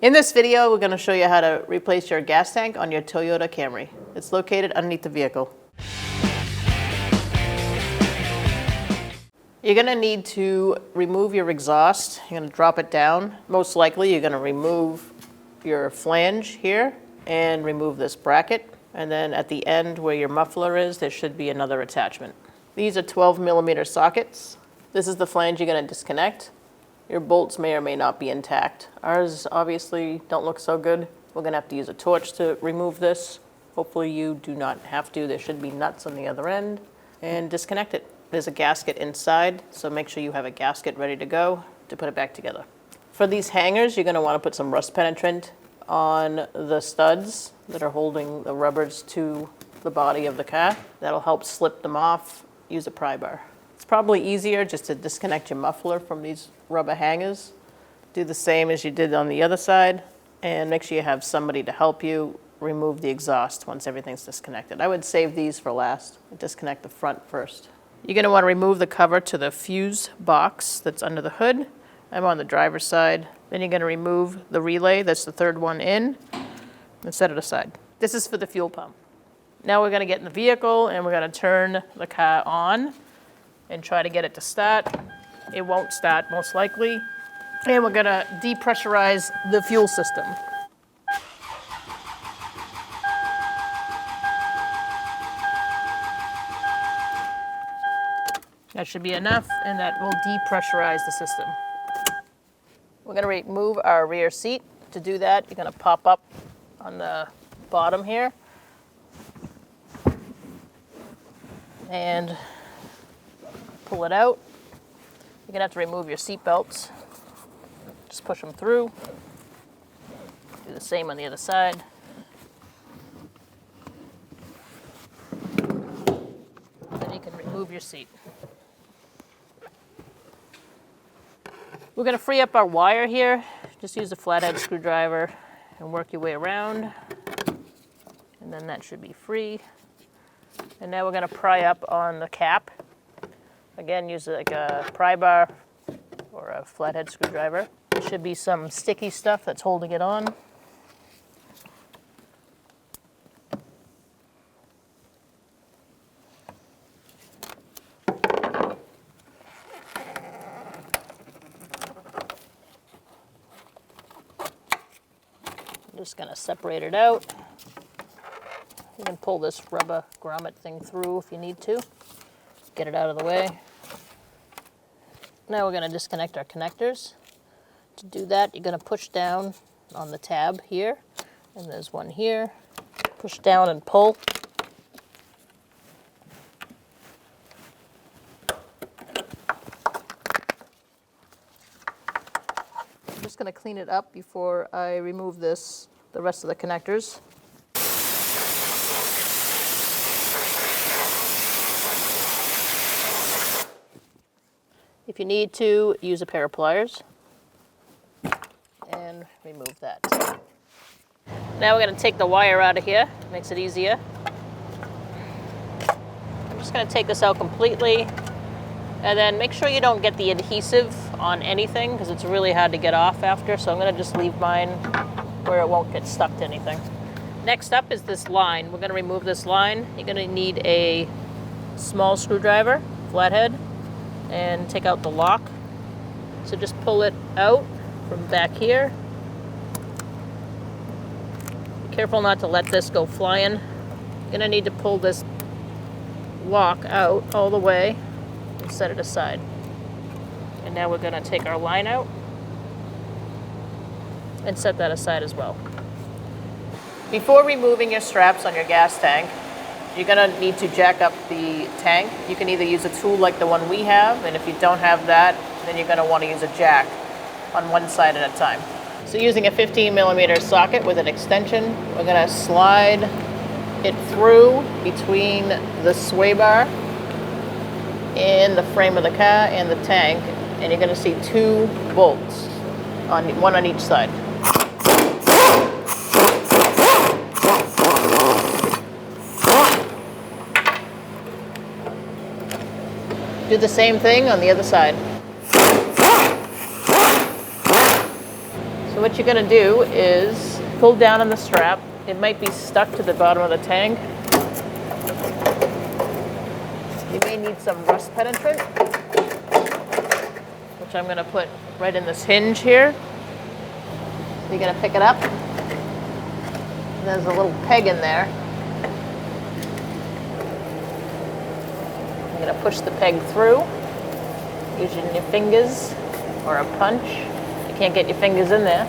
In this video, we're going to show you how to replace your gas tank on your Toyota Camry. It's located underneath the vehicle. You're going to need to remove your exhaust. You're going to drop it down. Most likely, you're going to remove your flange here and remove this bracket. And then at the end where your muffler is, there should be another attachment. These are 12mm sockets. This is the flange you're going to disconnect. Your bolts may or may not be intact. Ours obviously don't look so good. We're going to have to use a torch to remove this. Hopefully you do not have to. There should be nuts on the other end. And disconnect it. There's a gasket inside, so make sure you have a gasket ready to go to put it back together. For these hangers, you're going to want to put some rust penetrant on the studs that are holding the rubbers to the body of the car. That'll help slip them off. Use a pry bar. It's probably easier just to disconnect your muffler from these rubber hangers. Do the same as you did on the other side, and make sure you have somebody to help you remove the exhaust once everything's disconnected. I would save these for last. Disconnect the front first. You're going to want to remove the cover to the fuse box that's under the hood. I'm on the driver's side. Then you're going to remove the relay, that's the third one in, and set it aside. This is for the fuel pump. Now we're going to get in the vehicle and we're going to turn the car on and try to get it to start. It won't start most likely. And we're going to depressurize the fuel system. That should be enough, and that will depressurize the system. We're going to remove our rear seat. To do that, you're going to pop up on the bottom here and pull it out. You're going to have to remove your seat belts. Just push them through. Do the same on the other side. Then you can remove your seat. We're going to free up our wire here. Just use a flathead screwdriver and work your way around. And then that should be free. And now we're going to pry up on the cap. Again, use like a pry bar or a flathead screwdriver. There should be some sticky stuff that's holding it on. I'm just going to separate it out. You can pull this rubber grommet thing through if you need to. Get it out of the way. Now we're going to disconnect our connectors. To do that, you're going to push down on the tab here, and there's one here. Push down and pull. I'm just going to clean it up before I remove the rest of the connectors. If you need to, use a pair of pliers and remove that. Now we're going to take the wire out of here. Makes it easier. I'm just going to take this out completely, and then make sure you don't get the adhesive on anything because it's really hard to get off after, so I'm going to just leave mine where it won't get stuck to anything. Next up is this line. We're going to remove this line. You're going to need a small screwdriver, flathead, and take out the lock. So just pull it out from back here. Be careful not to let this go flying. You're going to need to pull this lock out all the way and set it aside. And now we're going to take our line out and set that aside as well. Before removing your straps on your gas tank, you're going to need to jack up the tank. You can either use a tool like the one we have, and if you don't have that, then you're going to want to use a jack on one side at a time. So using a 15mm socket with an extension, we're going to slide it through between the sway bar and the frame of the car and the tank, and you're going to see two bolts, one on each side. Do the same thing on the other side. So what you're going to do is pull down on the strap. It might be stuck to the bottom of the tank. You may need some rust penetrant, which I'm going to put right in this hinge here. You're going to pick it up. And there's a little peg in there. You're going to push the peg through using your fingers or a punch. You can't get your fingers in there.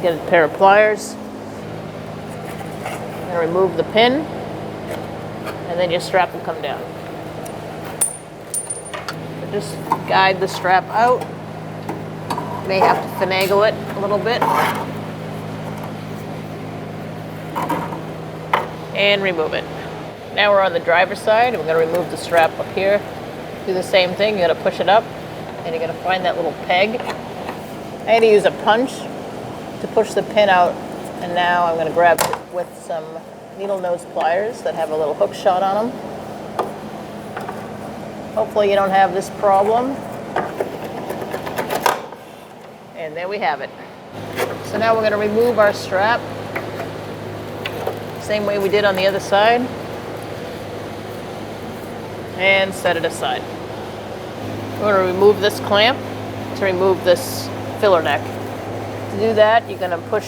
Get a pair of pliers. And remove the pin. And then your strap will come down. So just guide the strap out. You may have to finagle it a little bit. And remove it. Now we're on the driver's side, and we're going to remove the strap up here. Do the same thing. You're going to push it up, and you're going to find that little peg. I had to use a punch to push the pin out, and now I'm going to grab it with some needle nose pliers that have a little hook shot on them. Hopefully you don't have this problem. And there we have it. So now we're going to remove our strap, same way we did on the other side, and set it aside. We're going to remove this clamp to remove this filler neck. To do that, you're going to push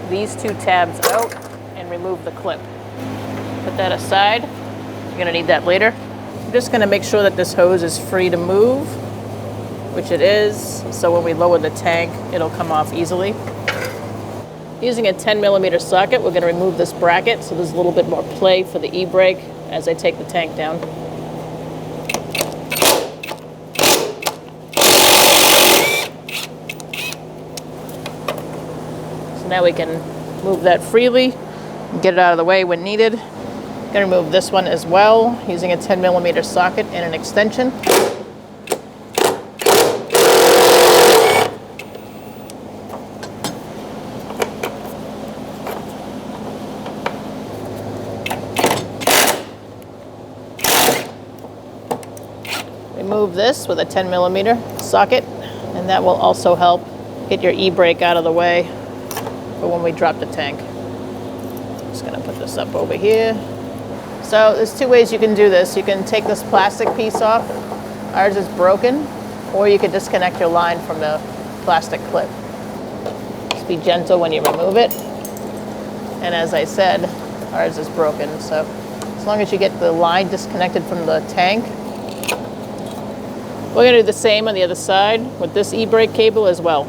these two tabs out and remove the clip. Put that aside. You're going to need that later. I'm just going to make sure that this hose is free to move, which it is, so when we lower the tank, it'll come off easily. Using a 10mm socket, we're going to remove this bracket so there's a little bit more play for the e-brake as I take the tank down. So now we can move that freely and get it out of the way when needed. I'm going to remove this one as well using a 10mm socket and an extension. Remove this with a 10mm socket, and that will also help get your e-brake out of the way for when we drop the tank. Just going to put this up over here. So there's two ways you can do this. You can take this plastic piece off. Ours is broken, or you could disconnect your line from the plastic clip. Just be gentle when you remove it. And as I said, ours is broken, so as long as you get the line disconnected from the tank. We're going to do the same on the other side with this e-brake cable as well.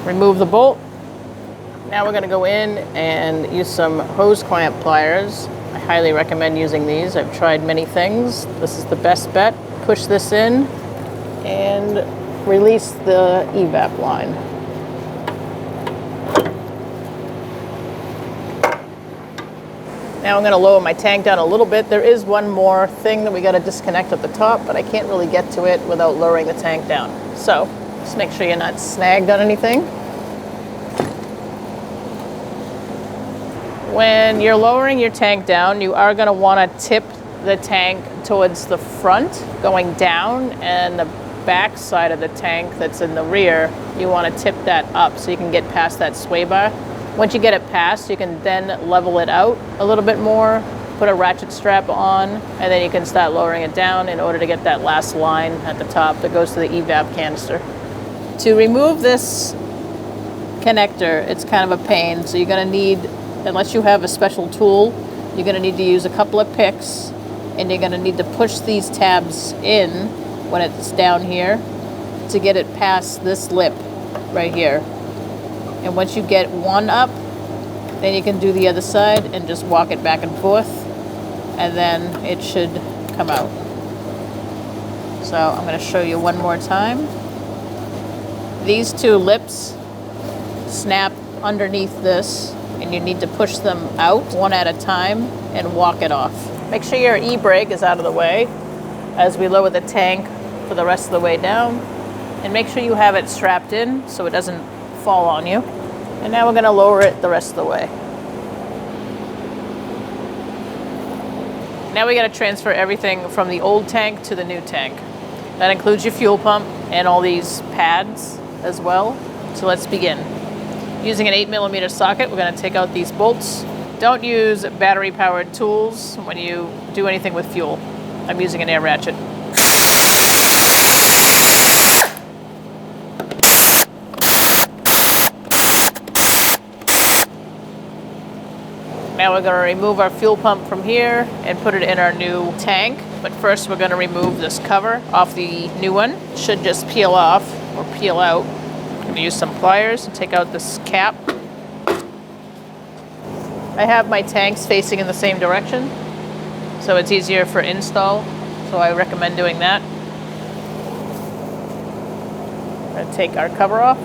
Remove the bolt. Now we're going to go in and use some hose clamp pliers. I highly recommend using these. I've tried many things. This is the best bet. Push this in and release the evap line. Now I'm going to lower my tank down a little bit. There is one more thing that we got to disconnect at the top, but I can't really get to it without lowering the tank down. So just make sure you're not snagged on anything. When you're lowering your tank down, you are going to want to tip the tank towards the front going down, and the back side of the tank that's in the rear, you want to tip that up so you can get past that sway bar. Once you get it past, you can then level it out a little bit more, put a ratchet strap on, and then you can start lowering it down in order to get that last line at the top that goes to the evap canister. To remove this connector, it's kind of a pain, so you're going to need, unless you have a special tool, you're going to need to use a couple of picks, and you're going to need to push these tabs in when it's down here to get it past this lip right here. And once you get one up, then you can do the other side and just walk it back and forth, and then it should come out. So I'm going to show you one more time. These two lips snap underneath this, and you need to push them out one at a time and walk it off. Make sure your e-brake is out of the way as we lower the tank for the rest of the way down, and make sure you have it strapped in so it doesn't fall on you. And now we're going to lower it the rest of the way. Now we got to transfer everything from the old tank to the new tank. That includes your fuel pump and all these pads as well. So let's begin. Using an 8mm socket, we're going to take out these bolts. Don't use battery-powered tools when you do anything with fuel. I'm using an air ratchet. Now we're going to remove our fuel pump from here and put it in our new tank. But first we're going to remove this cover off the new one. It should just peel off or peel out. I'm going to use some pliers to take out this cap. I have my tanks facing in the same direction, so it's easier for install, so I recommend doing that. I'm going to take our cover off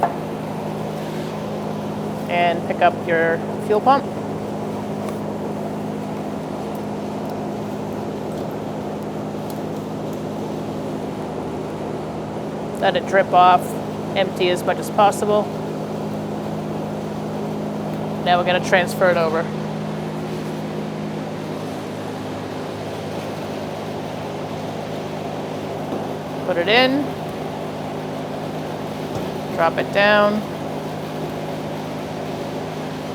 and pick up your fuel pump. Let it drip off, empty as much as possible. Now we're going to transfer it over. Put it in. Drop it down.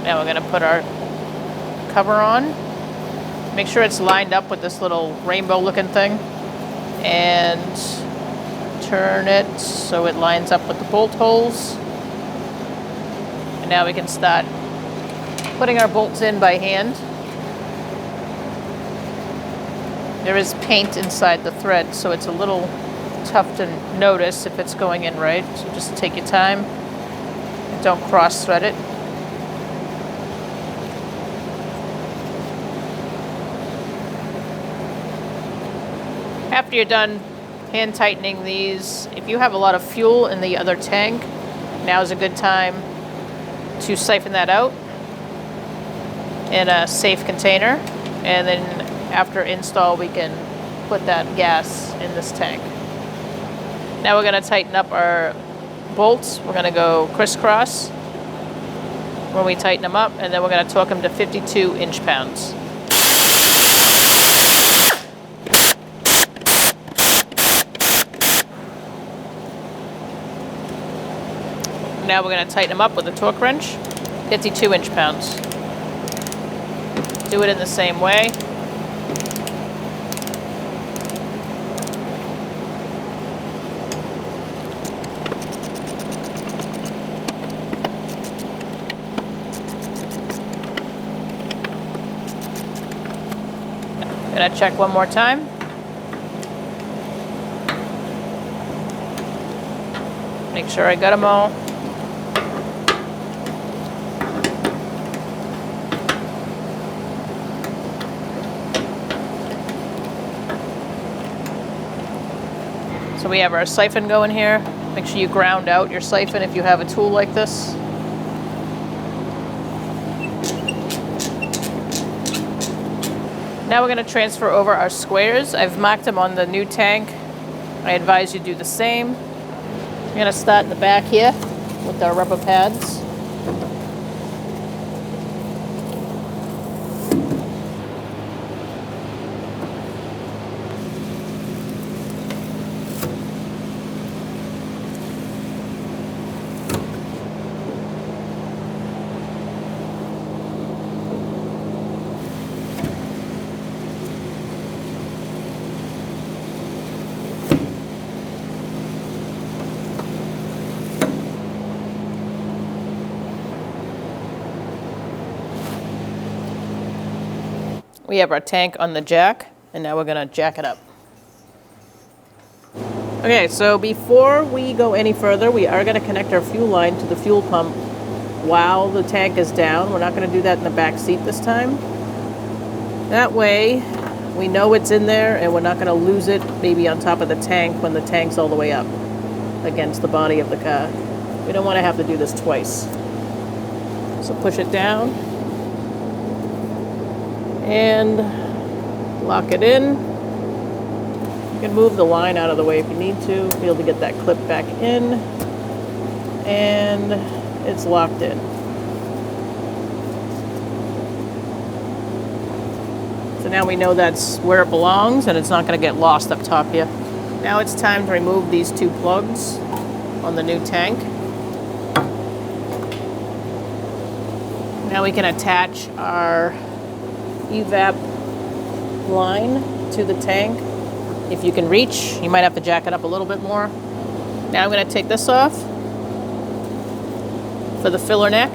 Now we're going to put our cover on. Make sure it's lined up with this little rainbow looking thing. And turn it so it lines up with the bolt holes. And now we can start putting our bolts in by hand. There is paint inside the thread, so it's a little tough to notice if it's going in right. So just take your time. Don't cross thread it. After you're done hand tightening these, if you have a lot of fuel in the other tank, now is a good time to siphon that out in a safe container, and then after install we can put that gas in this tank. Now we're going to tighten up our bolts. We're going to go crisscross when we tighten them up, and then we're going to torque them to 52 inch-pounds. Now we're going to tighten them up with a torque wrench, 52 inch-pounds. Do it in the same way. Gonna check one more time. Make sure I got them all. So we have our siphon going here. Make sure you ground out your siphon if you have a tool like this. Now we're going to transfer over our squares. I've marked them on the new tank. I advise you do the same. We're going to start in the back here with our rubber pads. We have our tank on the jack, and now we're going to jack it up. Okay, so before we go any further, we are going to connect our fuel line to the fuel pump while the tank is down. We're not going to do that in the back seat this time. That way, we know it's in there, and we're not going to lose it maybe on top of the tank when the tank's all the way up against the body of the car. We don't want to have to do this twice. So push it down and lock it in. You can move the line out of the way if you need to. Be able to get that clip back in, and it's locked in. So now we know that's where it belongs and it's not going to get lost up top here. Now it's time to remove these 2 plugs on the new tank. Now we can attach our evap line to the tank. If you can reach, you might have to jack it up a little bit more. Now I'm going to take this off for the filler neck.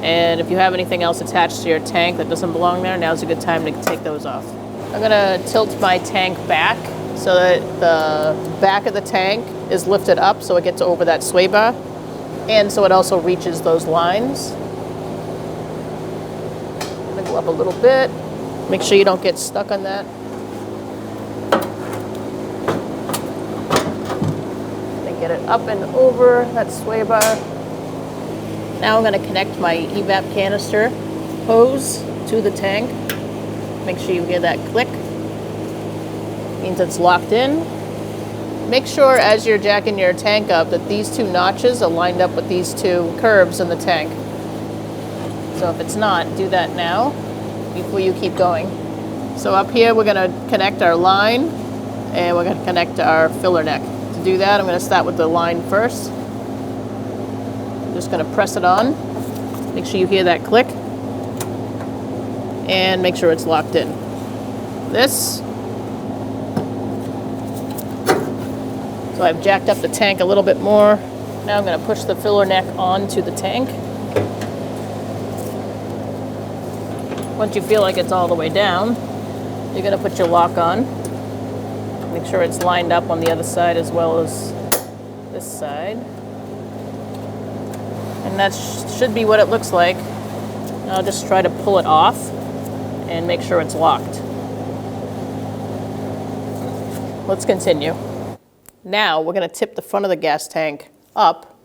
And if you have anything else attached to your tank that doesn't belong there, now's a good time to take those off. I'm going to tilt my tank back so that the back of the tank is lifted up so it gets over that sway bar, and so it also reaches those lines. I'm going to go up a little bit. Make sure you don't get stuck on that. And get it up and over that sway bar. Now I'm going to connect my evap canister hose to the tank. Make sure you hear that click. Means it's locked in. Make sure as you're jacking your tank up that these 2 notches are lined up with these 2 curves in the tank. So if it's not, do that now before you keep going. So up here we're going to connect our line and we're going to connect our filler neck. To do that, I'm going to start with the line first. I'm just going to press it on. Make sure you hear that click. And make sure it's locked in. So I've jacked up the tank a little bit more. Now I'm going to push the filler neck onto the tank. Once you feel like it's all the way down, you're going to put your lock on. Make sure it's lined up on the other side as well as this side. And that should be what it looks like. I'll just try to pull it off and make sure it's locked. Let's continue. Now we're going to tip the front of the gas tank up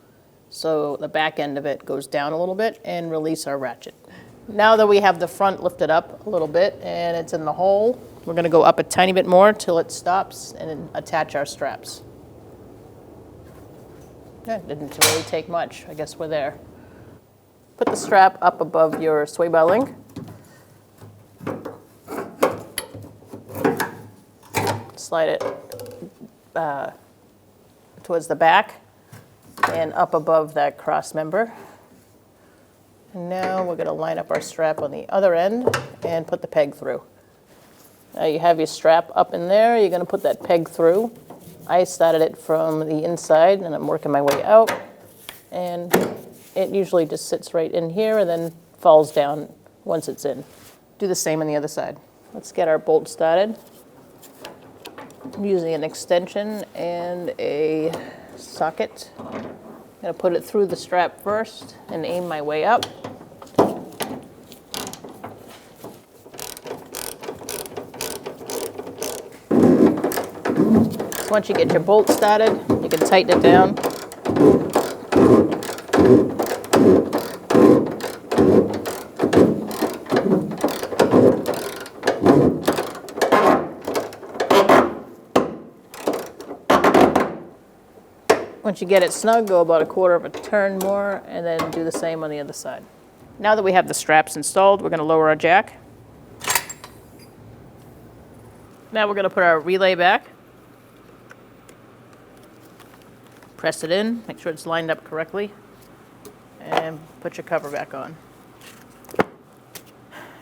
so the back end of it goes down a little bit and release our ratchet. Now that we have the front lifted up a little bit and it's in the hole, we're going to go up a tiny bit more till it stops and then attach our straps. That didn't really take much. I guess we're there. Put the strap up above your sway bar link. Slide it towards the back and up above that cross member. And now we're going to line up our strap on the other end and put the peg through. Now you have your strap up in there. You're going to put that peg through. I started it from the inside and I'm working my way out. And it usually just sits right in here and then falls down once it's in. Do the same on the other side. Let's get our bolt started. I'm using an extension and a socket. I'm going to put it through the strap first and aim my way up. So once you get your bolt started, you can tighten it down. Once you get it snug, go about a quarter of a turn more and then do the same on the other side. Now that we have the straps installed, we're going to lower our jack. Now we're going to put our relay back. Press it in, make sure it's lined up correctly, and put your cover back on.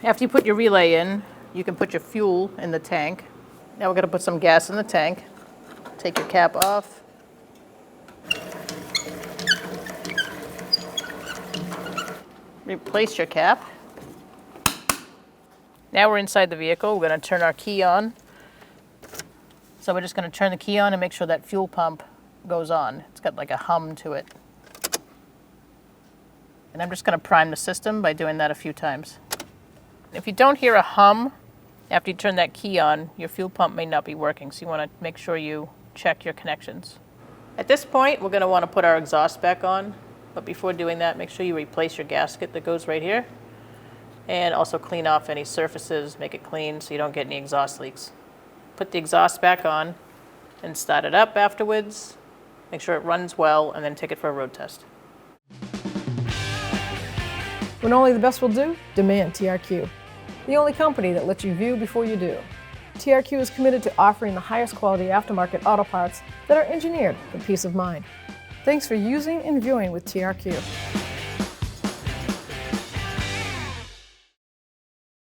After you put your relay in, you can put your fuel in the tank. Now we're going to put some gas in the tank. Take your cap off. Replace your cap. Now we're inside the vehicle. We're going to turn our key on. So we're just going to turn the key on and make sure that fuel pump goes on. It's got like a hum to it. And I'm just going to prime the system by doing that a few times. If you don't hear a hum after you turn that key on, your fuel pump may not be working. So you want to make sure you check your connections. At this point, we're going to want to put our exhaust back on. But before doing that, make sure you replace your gasket that goes right here. And also clean off any surfaces, make it clean so you don't get any exhaust leaks. Put the exhaust back on and start it up afterwards. Make sure it runs well and then take it for a road test. When only the best will do, demand TRQ. the only company that lets you view before you do. TRQ is committed to offering the highest quality aftermarket auto parts that are engineered for peace of mind. Thanks for using and viewing with TRQ.